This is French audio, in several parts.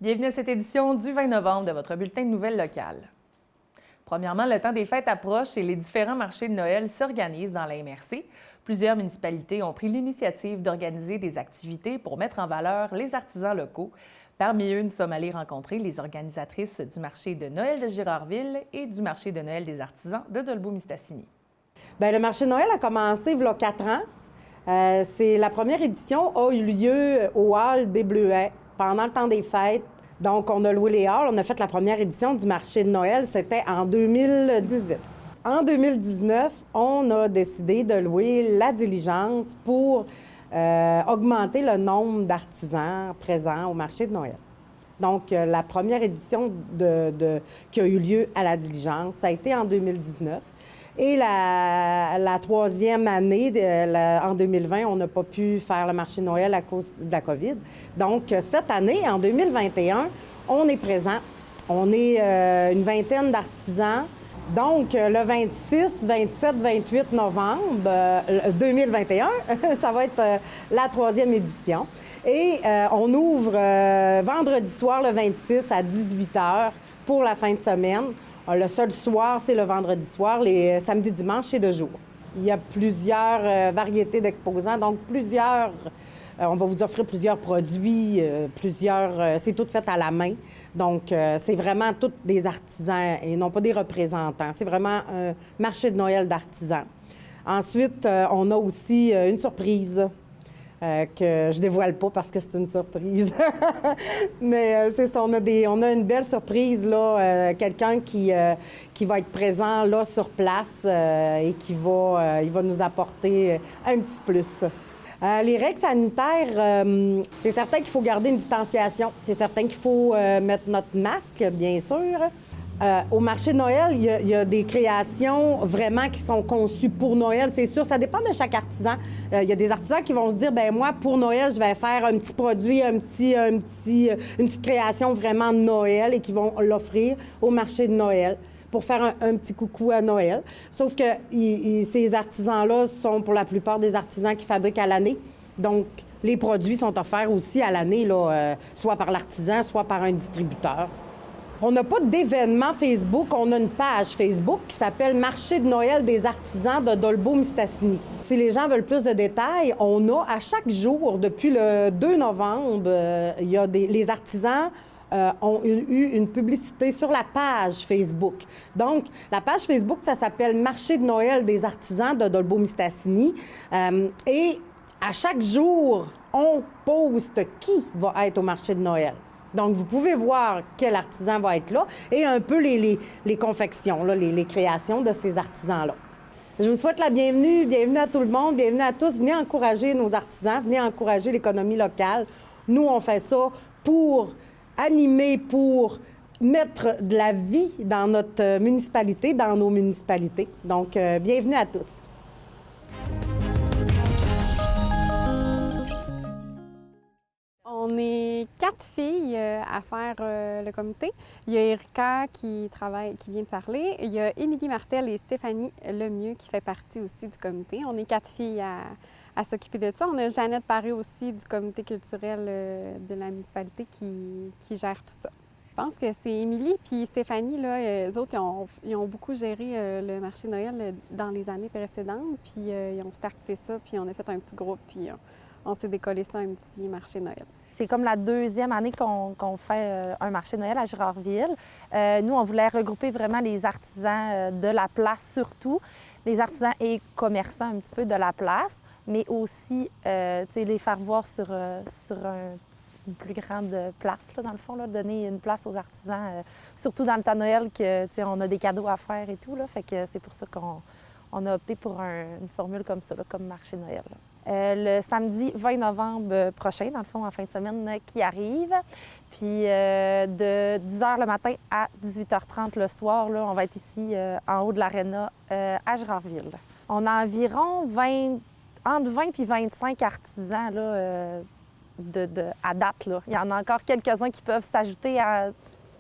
Bienvenue à cette édition du 20 novembre de votre bulletin de nouvelles locales. Premièrement, le temps des fêtes approche et les différents marchés de Noël s'organisent dans la MRC. Plusieurs municipalités ont pris l'initiative d'organiser des activités pour mettre en valeur les artisans locaux. Parmi eux, nous sommes allés rencontrer les organisatrices du marché de Noël de Girardville et du marché de Noël des artisans de Dolbeau-Mistassini. Bien, le marché de Noël a commencé il y a 4 ans. La première édition a eu lieu au hall des Bleuets pendant le temps des fêtes. Donc, on a loué les halls. On a fait la première édition du marché de Noël. C'était en 2018. En 2019, on a décidé de louer la diligence pour augmenter le nombre d'artisans présents au marché de Noël. Donc, la première édition qui a eu lieu à la diligence, ça a été en 2019. Et la troisième année, en 2020, on n'a pas pu faire le marché de Noël à cause de la COVID. Donc, cette année, en 2021, on est présent. On est une vingtaine d'artisans. Donc, le 26, 27, 28 novembre 2021, ça va être la troisième édition. Et on ouvre vendredi soir, le 26, à 18 h pour la fin de semaine. Le seul soir, c'est le vendredi soir. Les samedis, dimanches, c'est de jour. Il y a plusieurs variétés d'exposants, donc on va vous offrir plusieurs produits, c'est tout fait à la main. Donc, c'est vraiment tous des artisans et non pas des représentants. C'est vraiment un marché de Noël d'artisans. Ensuite, on a aussi une surprise que je dévoile pas parce que c'est une surprise. Mais c'est ça, on a une belle surprise, là, quelqu'un qui va être présent là sur place et il va nous apporter un petit plus. Les règles sanitaires, c'est certain qu'il faut garder une distanciation. C'est certain qu'il faut mettre notre masque, bien sûr. Au marché de Noël, il y a des créations vraiment qui sont conçues pour Noël, c'est sûr. Ça dépend de chaque artisan. Il y a des artisans qui vont se dire, ben moi, pour Noël, je vais faire un petit produit, une petite création vraiment de Noël et qui vont l'offrir au marché de Noël pour faire un petit coucou à Noël. Sauf que ces artisans-là sont pour la plupart des artisans qui fabriquent à l'année. Donc, les produits sont offerts aussi à l'année, là, soit par l'artisan, soit par un distributeur. On n'a pas d'événement Facebook, on a une page Facebook qui s'appelle Marché de Noël des artisans de Dolbeau-Mistassini. Si les gens veulent plus de détails, on a à chaque jour, depuis le 2 novembre, les artisans ont eu une publicité sur la page Facebook. Donc, la page Facebook, ça s'appelle Marché de Noël des artisans de Dolbeau-Mistassini. Et à chaque jour, on poste qui va être au marché de Noël. Donc, vous pouvez voir quel artisan va être là et un peu les confections, là, les créations de ces artisans-là. Je vous souhaite la bienvenue. Bienvenue à tout le monde. Bienvenue à tous. Venez encourager nos artisans. Venez encourager l'économie locale. Nous, on fait ça pour animer, pour mettre de la vie dans notre municipalité, dans nos municipalités. Donc, bienvenue à tous. On est 4 filles à faire le comité. Il y a Erika qui vient de parler. Il y a Émilie Martel et Stéphanie Lemieux qui fait partie aussi du comité. On est 4 filles à s'occuper de ça. On a Jeannette Paré aussi du comité culturel de la municipalité qui gère tout ça. Je pense que c'est Émilie puis Stéphanie, là, eux autres, ils ont beaucoup géré le marché de Noël dans les années précédentes. Puis ils ont starté ça, puis on a fait un petit groupe, puis on s'est décollé ça, un petit marché de Noël. C'est comme la deuxième année qu'on fait un marché de Noël à Girardville. Nous, on voulait regrouper vraiment les artisans de la place surtout, les artisans et commerçants un petit peu de la place, mais aussi les faire voir sur une plus grande place, là, dans le fond, là, donner une place aux artisans, surtout dans le temps de Noël, on a des cadeaux à faire et tout. Là, fait que c'est pour ça qu'on a opté pour une formule comme ça, là, comme marché de Noël. Là. Le samedi 20 novembre prochain, dans le fond, en fin de semaine qui arrive. Puis de 10 h le matin à 18 h 30 le soir, là, on va être ici en haut de l'aréna à Girardville. On a environ entre 20 et 25 artisans là, à date. Là. Il y en a encore quelques-uns qui peuvent s'ajouter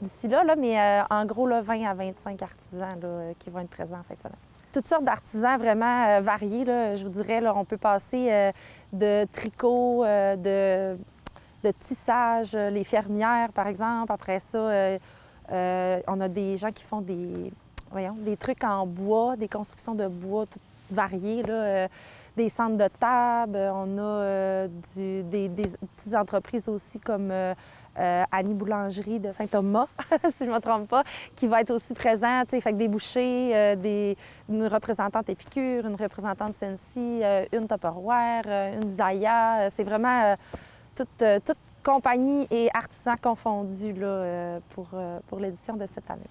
d'ici là, mais en gros, là, 20 à 25 artisans là, qui vont être présents en fin de semaine. Toutes sortes d'artisans vraiment variés, là, je vous dirais. Là, on peut passer de tricot, de de tissage, les fermières, par exemple. Après ça, on a des gens qui font des trucs en bois, des constructions de bois toutes variées, là, des centres de table. On a des petites entreprises aussi comme Annie Boulangerie de Saint-Thomas, si je ne me trompe pas, qui va être aussi présente. Fait que des bouchers, une représentante Épicure, une représentante Sensi, une Tupperware, une Zaya. C'est vraiment toute compagnie et artisans confondus là, pour l'édition de cette année.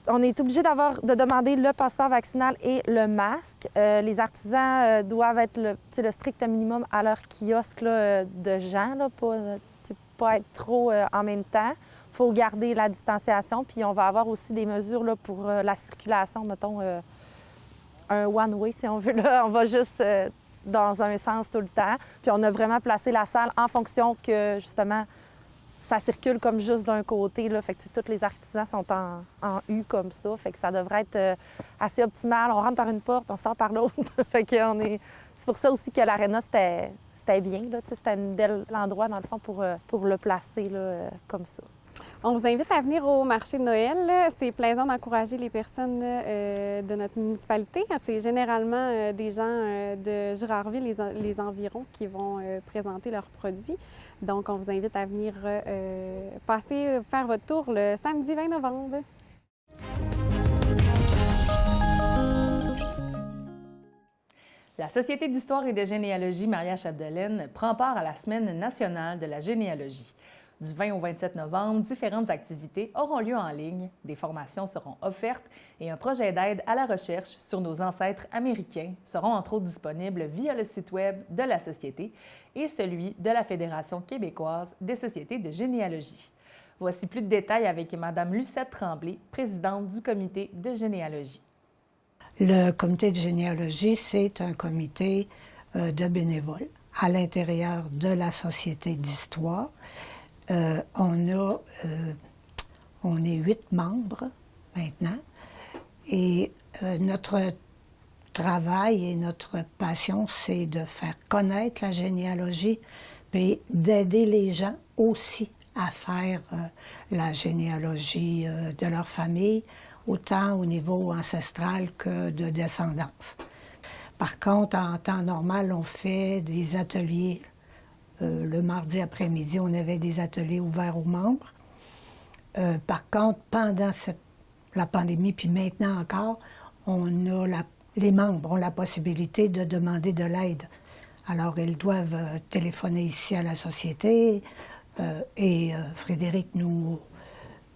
On est obligé de demander le passeport vaccinal et le masque. Les artisans doivent être le strict minimum à leur kiosque là, de gens, là, pas être trop en même temps. Il faut garder la distanciation. Puis on va avoir aussi des mesures là, pour la circulation, mettons un one-way si on veut. Là. On va juste dans un sens tout le temps. Puis on a vraiment placé la salle en fonction que, justement, ça circule comme juste d'un côté. Là. Fait que tous les artisans sont en U comme ça. Fait que ça devrait être assez optimal. On rentre par une porte, on sort par l'autre. Fait que c'est pour ça aussi que l'aréna, c'était bien. Là. C'était un bel endroit, dans le fond, pour le placer là, comme ça. On vous invite à venir au marché de Noël. C'est plaisant d'encourager les personnes de notre municipalité. C'est généralement des gens de Girardville, les environs, qui vont présenter leurs produits. Donc, on vous invite à venir faire votre tour le samedi 20 novembre. La Société d'histoire et de généalogie Maria-Chapdelaine prend part à la Semaine nationale de la généalogie. Du 20 au 27 novembre, différentes activités auront lieu en ligne, des formations seront offertes et un projet d'aide à la recherche sur nos ancêtres américains seront entre autres disponibles via le site Web de la Société et celui de la Fédération québécoise des sociétés de généalogie. Voici plus de détails avec Mme Lucette Tremblay, présidente du comité de généalogie. Le comité de généalogie, c'est un comité de bénévoles à l'intérieur de la Société d'histoire. On est 8 membres maintenant et notre travail et notre passion, c'est de faire connaître la généalogie et d'aider les gens aussi à faire la généalogie de leur famille, autant au niveau ancestral que de descendance. Par contre, en temps normal, on fait des ateliers. Le mardi après-midi, on avait des ateliers ouverts aux membres. Par contre, pendant la pandémie, puis maintenant encore, les membres ont la possibilité de demander de l'aide. Alors, ils doivent téléphoner ici à la Société et Frédéric nous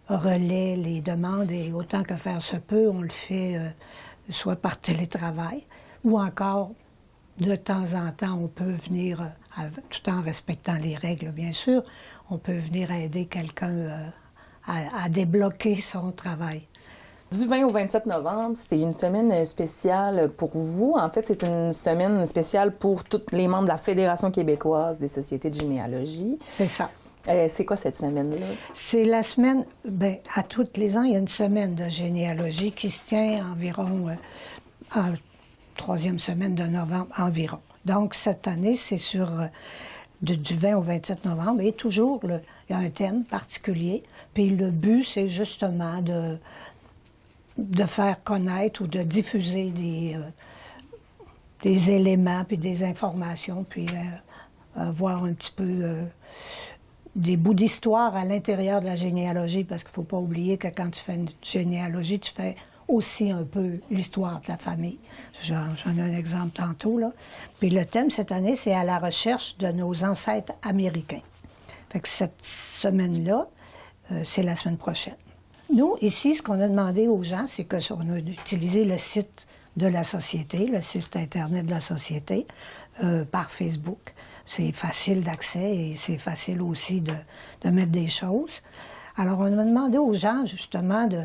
relaie les demandes et autant que faire se peut, on le fait soit par télétravail ou encore, de temps en temps, on peut venir, tout en respectant les règles, bien sûr, on peut venir aider quelqu'un à débloquer son travail. Du 20 au 27 novembre, c'est une semaine spéciale pour vous. En fait, c'est une semaine spéciale pour tous les membres de la Fédération québécoise des sociétés de généalogie. C'est ça. C'est quoi cette semaine-là? C'est la semaine, à tous les ans, il y a une semaine de généalogie qui se tient environ en troisième semaine de novembre environ. Donc, cette année, c'est du 20 au 27 novembre et toujours, il y a un thème particulier. Puis le but, c'est justement de faire connaître ou de diffuser des éléments puis des informations, puis voir un petit peu des bouts d'histoire à l'intérieur de la généalogie, parce qu'il ne faut pas oublier que quand tu fais une généalogie, tu fais aussi un peu l'histoire de la famille. J'en ai un exemple tantôt, là. Puis le thème cette année, c'est à la recherche de nos ancêtres américains. Fait que cette semaine-là, c'est la semaine prochaine. Nous, ici, ce qu'on a demandé aux gens, c'est qu'on a utilisé le site de la Société, le site Internet de la Société, par Facebook. C'est facile d'accès et c'est facile aussi de mettre des choses. Alors, on a demandé aux gens, justement, de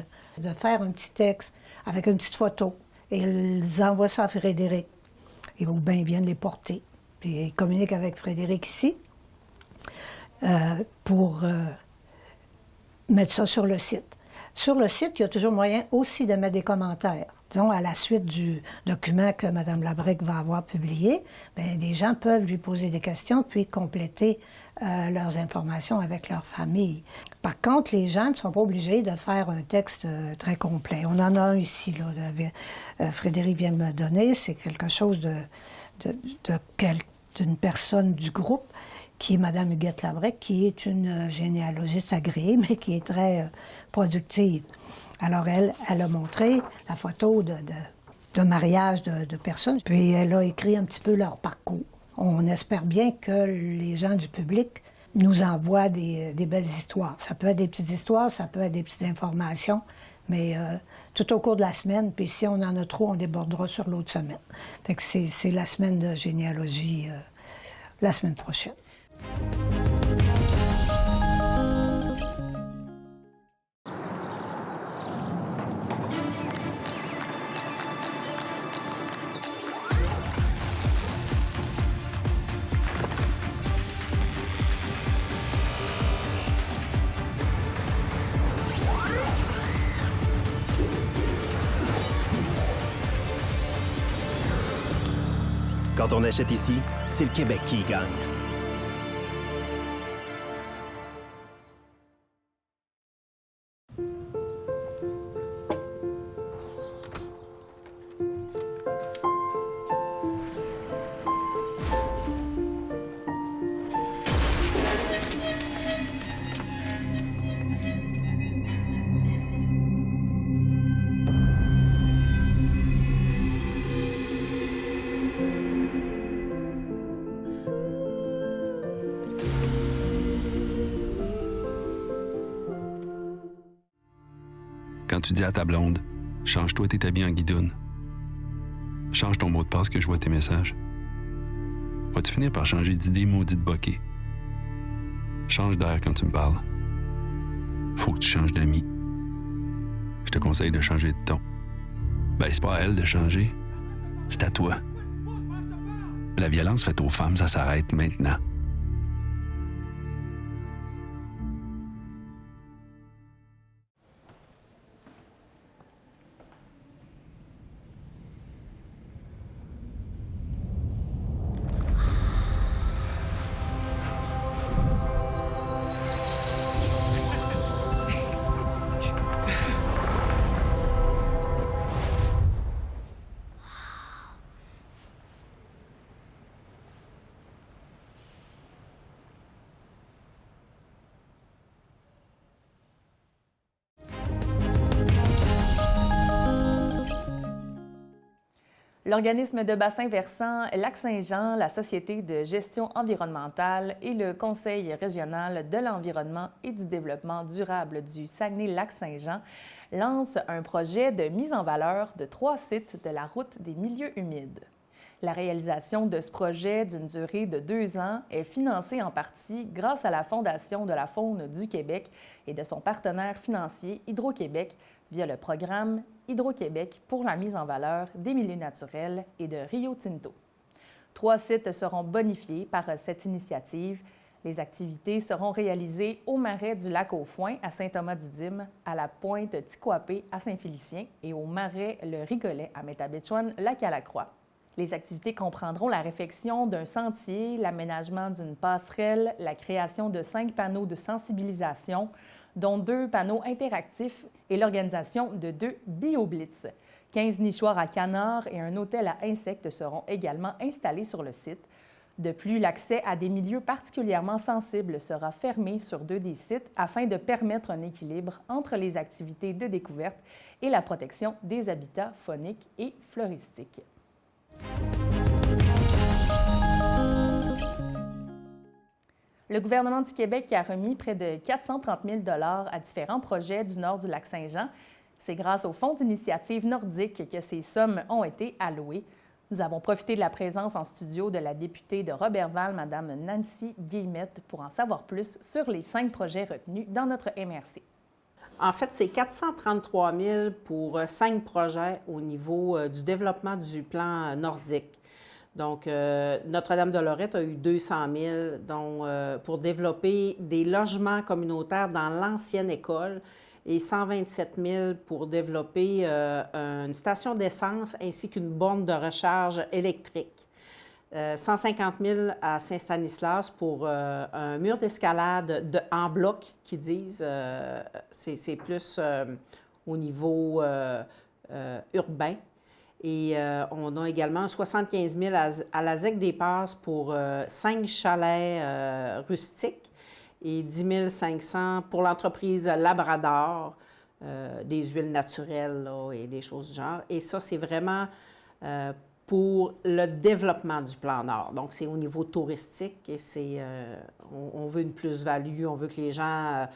faire un petit texte avec une petite photo. Et ils envoient ça à Frédéric. Ils viennent les porter. Puis ils communiquent avec Frédéric ici pour mettre ça sur le site. Sur le site, il y a toujours moyen aussi de mettre des commentaires. disons, à la suite du document que Mme Labrec va avoir publié, bien, les gens peuvent lui poser des questions puis compléter leurs informations avec leur famille. Par contre, les gens ne sont pas obligés de faire un texte très complet. On en a un ici, là, Frédéric vient de me donner. C'est quelque chose d'une personne du groupe, qui est Mme Huguette Labrec, qui est une généalogiste agréée, mais qui est très productive. Alors, elle a montré la photo de mariage de personnes, puis elle a écrit un petit peu leur parcours. On espère bien que les gens du public nous envoient des belles histoires. Ça peut être des petites histoires, ça peut être des petites informations, mais tout au cours de la semaine, puis si on en a trop, on débordera sur l'autre semaine. Fait que c'est la semaine de généalogie la semaine prochaine. Quand on achète ici, c'est le Québec qui y gagne. Quand tu dis à ta blonde, change-toi tes habits en guidoune. Change ton mot de passe que je vois tes messages. Vas-tu finir par changer d'idée maudite bokeh? Change d'air quand tu me parles. Faut que tu changes d'amis. Je te conseille de changer de ton. Ben, c'est pas à elle de changer. C'est à toi. La violence faite aux femmes, ça s'arrête maintenant. L'organisme de bassin versant Lac-Saint-Jean, la Société de gestion environnementale et le Conseil régional de l'environnement et du développement durable du Saguenay-Lac-Saint-Jean lancent un projet de mise en valeur de 3 sites de la route des milieux humides. La réalisation de ce projet d'une durée de 2 ans est financée en partie grâce à la Fondation de la faune du Québec et de son partenaire financier Hydro-Québec via le programme Hydro-Québec pour la mise en valeur des milieux naturels et de Rio Tinto. 3 sites seront bonifiés par cette initiative. Les activités seront réalisées au marais du lac aux Foins à Saint-Thomas-Didyme, à la pointe Tiquapé à Saint-Félicien et au marais Le Rigolet à Métabetchouan-Lac-à-la-Croix. Les activités comprendront la réfection d'un sentier, l'aménagement d'une passerelle, la création de 5 panneaux de sensibilisation, dont 2 panneaux interactifs et l'organisation de 2 BioBlitz. 15 nichoirs à canards et un hôtel à insectes seront également installés sur le site. De plus, l'accès à des milieux particulièrement sensibles sera fermé sur 2 des sites afin de permettre un équilibre entre les activités de découverte et la protection des habitats fauniques et floristiques. Le gouvernement du Québec a remis près de 430 000 $ à différents projets du nord du Lac-Saint-Jean. C'est grâce au Fonds d'initiative nordique que ces sommes ont été allouées. Nous avons profité de la présence en studio de la députée de Roberval, Mme Nancy Guillemette, pour en savoir plus sur les 5 projets retenus dans notre MRC. En fait, c'est 433 000 pour 5 projets au niveau du développement du plan nordique. Donc, Notre-Dame-de-Lorette a eu 200 000 pour développer des logements communautaires dans l'ancienne école et 127 000 pour développer une station d'essence ainsi qu'une borne de recharge électrique. 150 000 à Saint-Stanislas pour un mur d'escalade en bloc, qui disent. C'est plus au niveau urbain. Et on a également 75 000 à la ZEC des Passes pour 5 chalets rustiques et 10 500 pour l'entreprise Labrador, des huiles naturelles là, et des choses du genre. Et ça, c'est vraiment pour le développement du plan Nord. Donc, c'est au niveau touristique et on veut une plus-value, on veut que les gens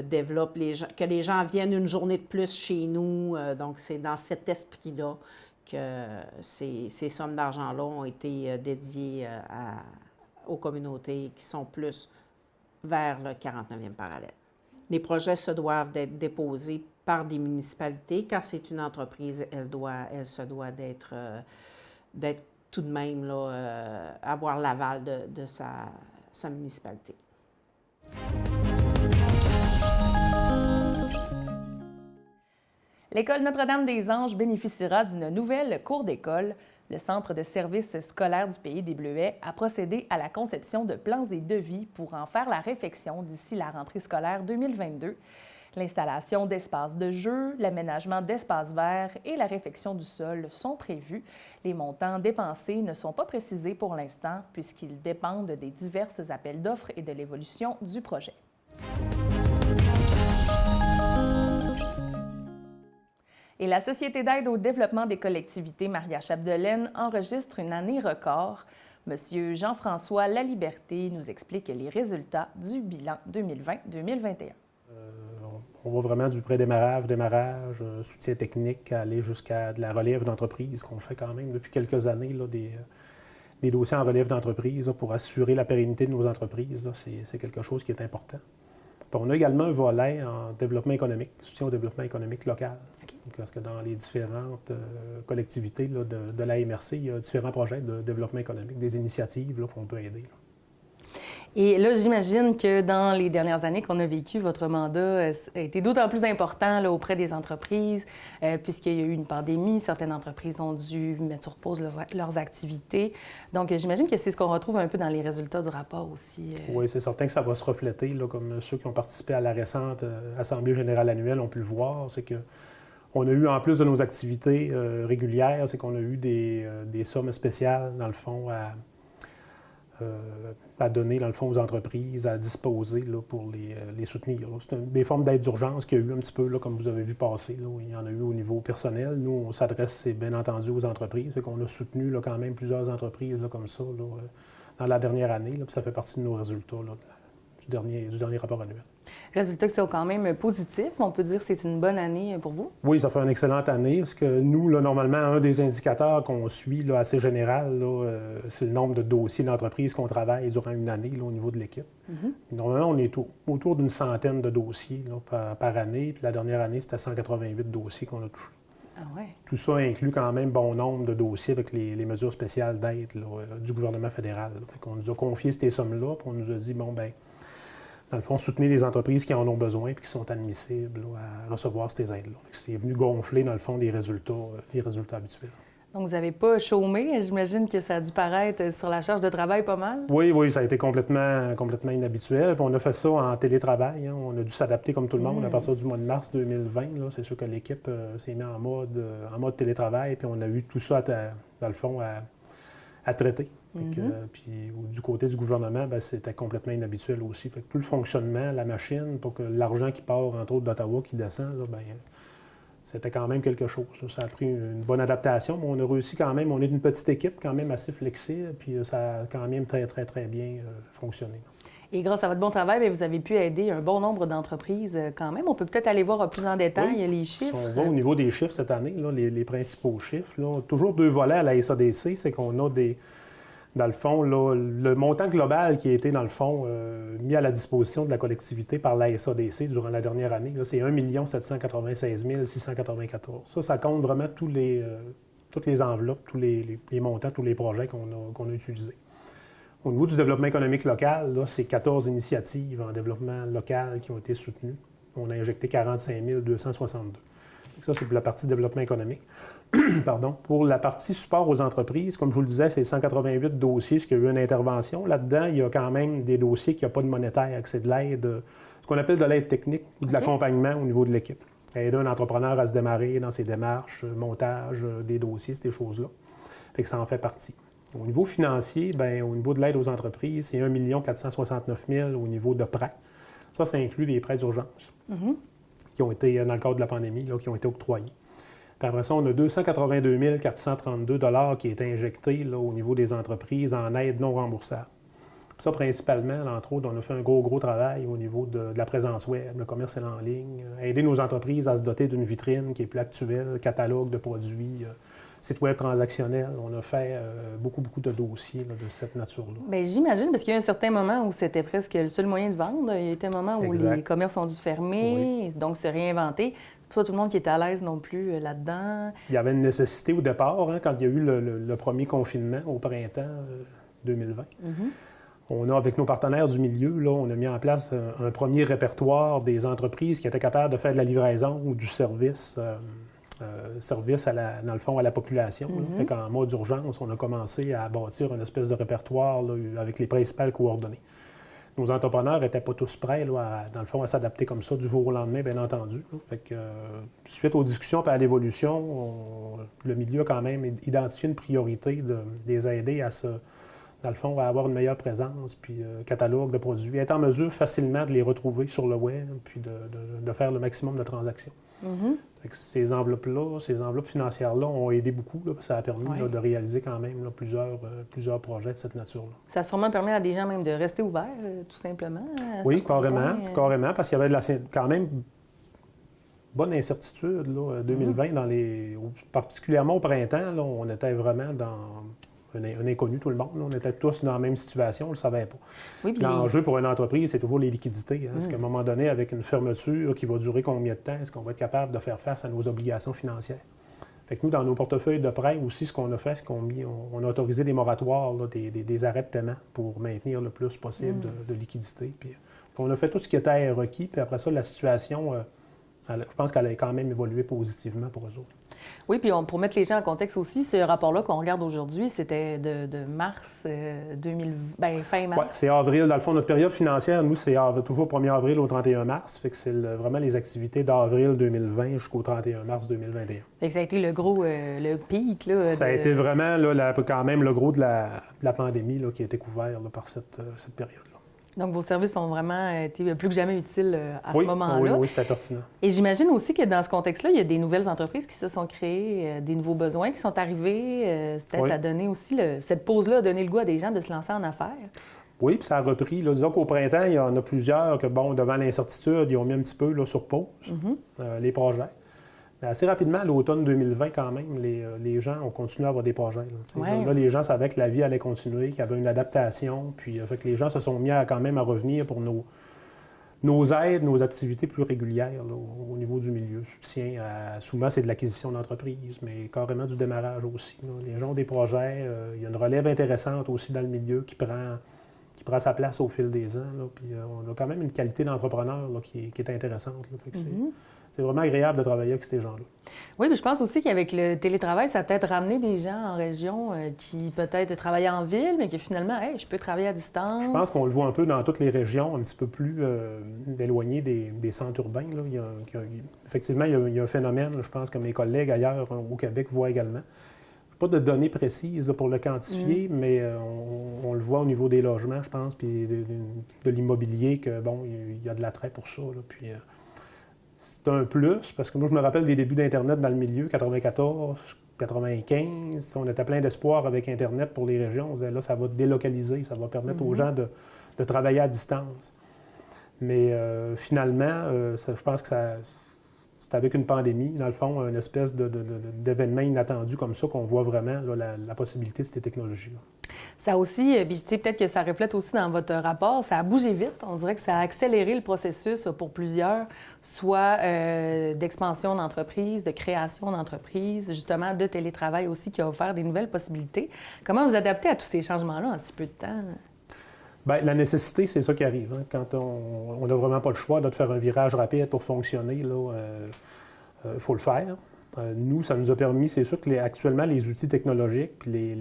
développent, que les gens viennent une journée de plus chez nous. Donc, c'est dans cet esprit-là que ces sommes d'argent-là ont été dédiées aux communautés qui sont plus vers le 49e parallèle. Les projets se doivent d'être déposés par des municipalités. Quand c'est une entreprise, elle se doit d'être tout de même, là, avoir l'aval de sa municipalité. L'École Notre-Dame-des-Anges bénéficiera d'une nouvelle cour d'école. Le Centre de services scolaires du Pays des Bleuets a procédé à la conception de plans et devis pour en faire la réfection d'ici la rentrée scolaire 2022. L'installation d'espaces de jeu, l'aménagement d'espaces verts et la réfection du sol sont prévus. Les montants dépensés ne sont pas précisés pour l'instant puisqu'ils dépendent des divers appels d'offres et de l'évolution du projet. Et la Société d'aide au développement des collectivités Maria Chapdelaine enregistre une année record. Monsieur Jean-François Laliberté nous explique les résultats du bilan 2020-2021. On va vraiment du prédémarrage, démarrage, soutien technique, aller jusqu'à de la relève d'entreprise qu'on fait quand même depuis quelques années, là, des dossiers en relève d'entreprise là, pour assurer la pérennité de nos entreprises. Là, c'est quelque chose qui est important. Puis on a également un volet en développement économique, soutien au développement économique local. Okay. Parce que dans les différentes collectivités là, de la MRC, il y a différents projets de développement économique, des initiatives là, qu'on peut aider. Là. Et là, j'imagine que dans les dernières années qu'on a vécues, votre mandat a été d'autant plus important là, auprès des entreprises, puisqu'il y a eu une pandémie. Certaines entreprises ont dû mettre sur pause leurs activités. Donc, j'imagine que c'est ce qu'on retrouve un peu dans les résultats du rapport aussi. Oui, c'est certain que ça va se refléter, là, comme ceux qui ont participé à la récente Assemblée générale annuelle ont pu le voir. C'est qu'on a eu, en plus de nos activités régulières, c'est qu'on a eu des sommes spéciales, dans le fond, à donner, dans le fond, aux entreprises, à disposer là, pour les soutenir. C'est des formes d'aide d'urgence qu'il y a eu un petit peu, là, comme vous avez vu passer. Là, il y en a eu au niveau personnel. Nous, on s'adresse, bien entendu, aux entreprises. Fait qu'on a soutenu là, quand même plusieurs entreprises là, comme ça là, dans la dernière année. Là, puis ça fait partie de nos résultats là, du dernier rapport annuel. Résultats qui sont quand même positifs. On peut dire que c'est une bonne année pour vous? Oui, ça fait une excellente année. Parce que nous, là, normalement, un des indicateurs qu'on suit là, assez général, c'est le nombre de dossiers d'entreprise qu'on travaille durant une année là, au niveau de l'équipe. Mm-hmm. Normalement, on est autour d'une centaine de dossiers là, par année. Puis la dernière année, c'était 188 dossiers qu'on a touchés. Ah ouais. Tout ça inclut quand même bon nombre de dossiers avec les mesures spéciales d'aide du gouvernement fédéral. On nous a confié ces sommes-là, puis on nous a dit, bon, bien, dans le fond, soutenir les entreprises qui en ont besoin et qui sont admissibles là, à recevoir ces aides-là. C'est venu gonfler, dans le fond, les résultats habituels. Donc, vous n'avez pas chômé. J'imagine que ça a dû paraître sur la charge de travail pas mal. Oui, ça a été complètement inhabituel. Puis on a fait ça en télétravail. Hein. On a dû s'adapter comme tout le monde à partir du mois de mars 2020. Là. C'est sûr que l'équipe s'est mise en mode télétravail. Puis on a eu tout ça, dans le fond, à traiter. Puis du côté du gouvernement, bien, c'était complètement inhabituel aussi. Fait que tout le fonctionnement, la machine, pour que l'argent qui part, entre autres, d'Ottawa, qui descend, là, bien, c'était quand même quelque chose. Ça a pris une bonne adaptation, mais on a réussi quand même. On est une petite équipe quand même assez flexible, puis ça a quand même très, très, très bien fonctionné. Et grâce à votre bon travail, vous avez pu aider un bon nombre d'entreprises quand même. On peut peut-être aller voir plus en détail les chiffres. Si on va au niveau des chiffres cette année, là, les principaux chiffres, là, toujours deux volets à la SADC, c'est qu'on a dans le fond, là, le montant global qui a été, dans le fond, mis à la disposition de la collectivité par la SADC durant la dernière année, là, c'est 1 796 694. Ça compte vraiment toutes les enveloppes, tous les montants, tous les projets qu'on a utilisés. Au niveau du développement économique local, là, c'est 14 initiatives en développement local qui ont été soutenues. On a injecté 45 262. Ça, c'est pour la partie développement économique. Pardon. Pour la partie support aux entreprises, comme je vous le disais, c'est 188 dossiers, ce qui a eu une intervention. Là-dedans, il y a quand même des dossiers qui n'ont pas de monétaire, que c'est de l'aide, ce qu'on appelle de l'aide technique ou de l'accompagnement au niveau de l'équipe. Aider un entrepreneur à se démarrer dans ses démarches, montage des dossiers, ces choses-là. Fait que ça en fait partie. Au niveau financier, bien, au niveau de l'aide aux entreprises, c'est 1 469 000 au niveau de prêts. Ça inclut les prêts d'urgence qui ont été, dans le cadre de la pandémie, là, qui ont été octroyés. Puis après ça, on a 282 432 $ qui ont été injectés là, au niveau des entreprises en aide non remboursable. Puis ça, principalement, là, entre autres, on a fait un gros travail au niveau de la présence web, le commerce en ligne, aider nos entreprises à se doter d'une vitrine qui est plus actuelle, catalogue de produits, site web transactionnel. On a fait beaucoup de dossiers là, de cette nature-là. Bien, j'imagine, parce qu'il y a un certain moment où c'était presque le seul moyen de vendre. Il y a été un moment où les commerces ont dû fermer, donc se réinventer. Pas tout le monde qui était à l'aise non plus là-dedans. Il y avait une nécessité au départ, hein, quand il y a eu le premier confinement au printemps 2020. On a, avec nos partenaires du milieu, là, on a mis en place un premier répertoire des entreprises qui étaient capables de faire de la livraison ou du service, dans le fond, à la population. Fait qu'en mode d'urgence, on a commencé à bâtir une espèce de répertoire là, avec les principales coordonnées. Nos entrepreneurs n'étaient pas tous prêts, là, dans le fond, à s'adapter comme ça du jour au lendemain, bien entendu. Fait que, suite aux discussions et à l'évolution, le milieu a quand même identifié une priorité de les aider à dans le fond, à avoir une meilleure présence, puis catalogue de produits, être en mesure facilement de les retrouver sur le web, puis de faire le maximum de transactions. Fait que ces enveloppes-là, ces enveloppes financières-là ont aidé beaucoup. Là, ça a permis là, de réaliser quand même là, plusieurs projets de cette nature-là. Ça a sûrement permis à des gens même de rester ouverts, tout simplement? Oui, carrément, parce qu'il y avait quand même bonne incertitude. Là, 2020, particulièrement au printemps, là, on était vraiment dans un inconnu, tout le monde. Là. On était tous dans la même situation, on ne le savait pas. Oui, l'enjeu pour une entreprise, c'est toujours les liquidités. Hein. Est-ce qu'à un moment donné, avec une fermeture qui va durer combien de temps, est-ce qu'on va être capable de faire face à nos obligations financières? Fait que nous, dans nos portefeuilles de prêts aussi, ce qu'on a fait, c'est qu'on a autorisé des moratoires, là, des arrêts de paiement pour maintenir le plus possible de liquidités. Puis, on a fait tout ce qui était requis, puis après ça, la situation, je pense qu'elle a quand même évolué positivement pour eux autres. Oui, puis pour mettre les gens en contexte aussi, ce rapport-là qu'on regarde aujourd'hui, c'était de mars 2020, fin mars. Oui, c'est avril. Dans le fond, notre période financière, nous, c'est toujours 1er avril au 31 mars. Fait que c'est vraiment les activités d'avril 2020 jusqu'au 31 mars 2021. Fait que ça a été le gros, le pic. Là, ça a été vraiment là, quand même le gros de la pandémie là, qui a été couvert là, par cette période-là. Donc, vos services ont vraiment été plus que jamais utiles à ce moment-là. Oui, c'était pertinent. Et j'imagine aussi que dans ce contexte-là, il y a des nouvelles entreprises qui se sont créées, des nouveaux besoins qui sont arrivés. Peut-être ça a donné aussi, cette pause-là a donné le goût à des gens de se lancer en affaires. Oui, puis ça a repris. Là, disons qu'au printemps, il y en a plusieurs que, devant l'incertitude, ils ont mis un petit peu là, sur pause les projets. Mais assez rapidement, à l'automne 2020, quand même, les gens ont continué à avoir des projets. Là, les gens savaient que la vie allait continuer, qu'il y avait une adaptation. Puis, fait que les gens se sont mis quand même à revenir pour nos aides, nos activités plus régulières là, au niveau du milieu. Soutien souvent, c'est de l'acquisition d'entreprise, mais carrément du démarrage aussi. Là. Les gens ont des projets. Il y a une relève intéressante aussi dans le milieu qui prend sa place au fil des ans. Là. Puis, on a quand même une qualité d'entrepreneur là, qui est intéressante. Là. Fait que c'est vraiment agréable de travailler avec ces gens-là. Oui, mais je pense aussi qu'avec le télétravail, ça a peut-être ramené des gens en région qui peut-être travaillaient en ville, mais qui finalement, je peux travailler à distance. Je pense qu'on le voit un peu dans toutes les régions, un petit peu plus éloignées des centres urbains. Là. Effectivement, il y a un phénomène, là, je pense que mes collègues ailleurs au Québec voient également. Pas de données précises là, pour le quantifier, mais on le voit au niveau des logements, je pense, puis de l'immobilier, que il y a de l'attrait pour ça. Là, puis, c'est un plus, parce que moi, je me rappelle des débuts d'Internet dans le milieu, 94, 95. On était plein d'espoir avec Internet pour les régions. On disait, là, ça va délocaliser, ça va permettre aux gens de travailler à distance. Mais finalement, je pense que c'est avec une pandémie, dans le fond, une espèce d'événement inattendu comme ça qu'on voit vraiment là, la possibilité de ces technologies-là. Ça aussi, peut-être que ça reflète aussi dans votre rapport, ça a bougé vite. On dirait que ça a accéléré le processus pour plusieurs, soit d'expansion d'entreprise, de création d'entreprise, justement de télétravail aussi qui a offert des nouvelles possibilités. Comment vous adaptez à tous ces changements-là en si peu de temps? Bien, la nécessité, c'est ça qui arrive. Hein. Quand on n'a vraiment pas le choix là, de faire un virage rapide pour fonctionner, il faut le faire. Nous, ça nous a permis, c'est sûr que actuellement, les outils technologiques puis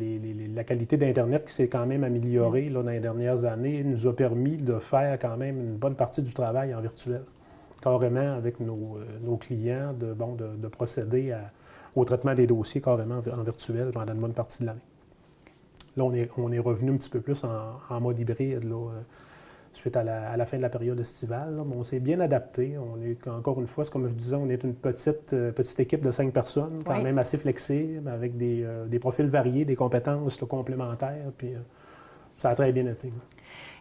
la qualité d'Internet qui s'est quand même améliorée là, dans les dernières années nous a permis de faire quand même une bonne partie du travail en virtuel. Carrément avec nos clients, de procéder au traitement des dossiers carrément en virtuel pendant une bonne partie de l'année. Là, on est revenu un petit peu plus en mode hybride là, suite à la fin de la période estivale. Là. On s'est bien adapté. On est, encore une fois, comme je disais, on est une petite équipe de 5 personnes, quand même assez flexible, avec des profils variés, des compétences là, complémentaires. Puis ça a très bien été. Là.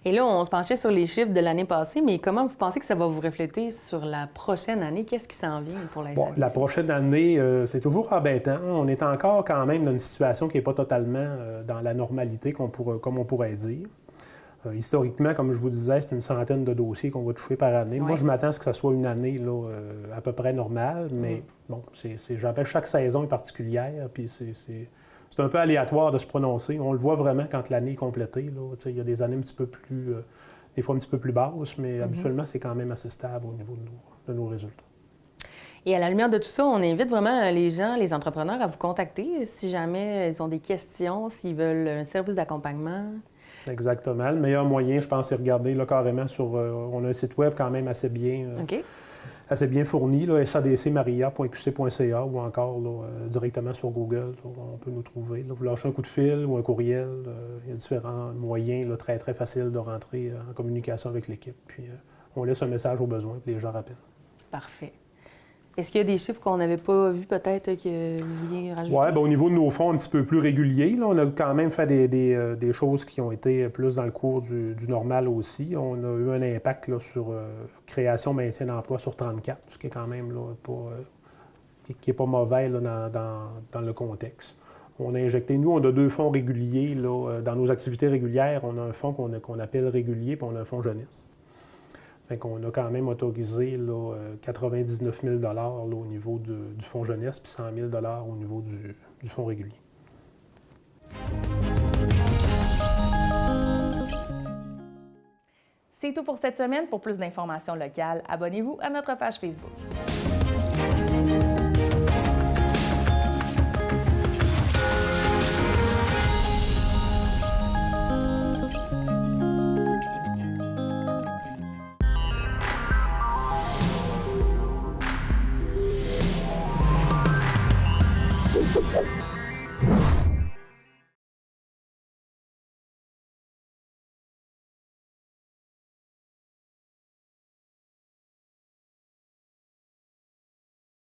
Et là, on se penchait sur les chiffres de l'année passée, mais comment vous pensez que ça va vous refléter sur la prochaine année? Qu'est-ce qui s'en vient pour la SADC? La prochaine année, c'est toujours embêtant. On est encore quand même dans une situation qui n'est pas totalement dans la normalité, comme on pourrait dire. Historiquement, comme je vous disais, c'est une centaine de dossiers qu'on va toucher par année. Moi, je m'attends à ce que ce soit une année là, à peu près normale, mais bon, j'appelle chaque saison est particulière, puis c'est un peu aléatoire de se prononcer. On le voit vraiment quand l'année est complétée. Il y a des années un petit peu plus, des fois un petit peu plus basses, mais habituellement, c'est quand même assez stable au niveau de nos résultats. Et à la lumière de tout ça, on invite vraiment les gens, les entrepreneurs, à vous contacter si jamais ils ont des questions, s'ils veulent un service d'accompagnement. Exactement. Le meilleur moyen, je pense, c'est regarder là, carrément sur... on a un site web quand même assez bien fourni, là, sadcmaria.qc.ca ou encore là, directement sur Google. Là, on peut nous trouver. Là, vous lâchez un coup de fil ou un courriel. Il y a différents moyens là, très, très faciles de rentrer en communication avec l'équipe. Puis on laisse un message au besoin, puis les gens rappellent. Parfait. Est-ce qu'il y a des chiffres qu'on n'avait pas vus peut-être que vous vouliez rajouter? Oui, au niveau de nos fonds un petit peu plus réguliers, là, on a quand même fait des choses qui ont été plus dans le cours du normal aussi. On a eu un impact là, sur création, maintien d'emploi sur 34, ce qui est quand même là, qui n'est pas mauvais là, dans le contexte. On a injecté, nous, on a 2 fonds réguliers. Là, dans nos activités régulières, on a un fonds qu'on appelle régulier, puis on a un fonds jeunesse. Fait qu'on a quand même autorisé là, 99 000 là, au niveau du fonds jeunesse, puis 100 000 au niveau du fonds régulier. C'est tout pour cette semaine. Pour plus d'informations locales, abonnez-vous à notre page Facebook.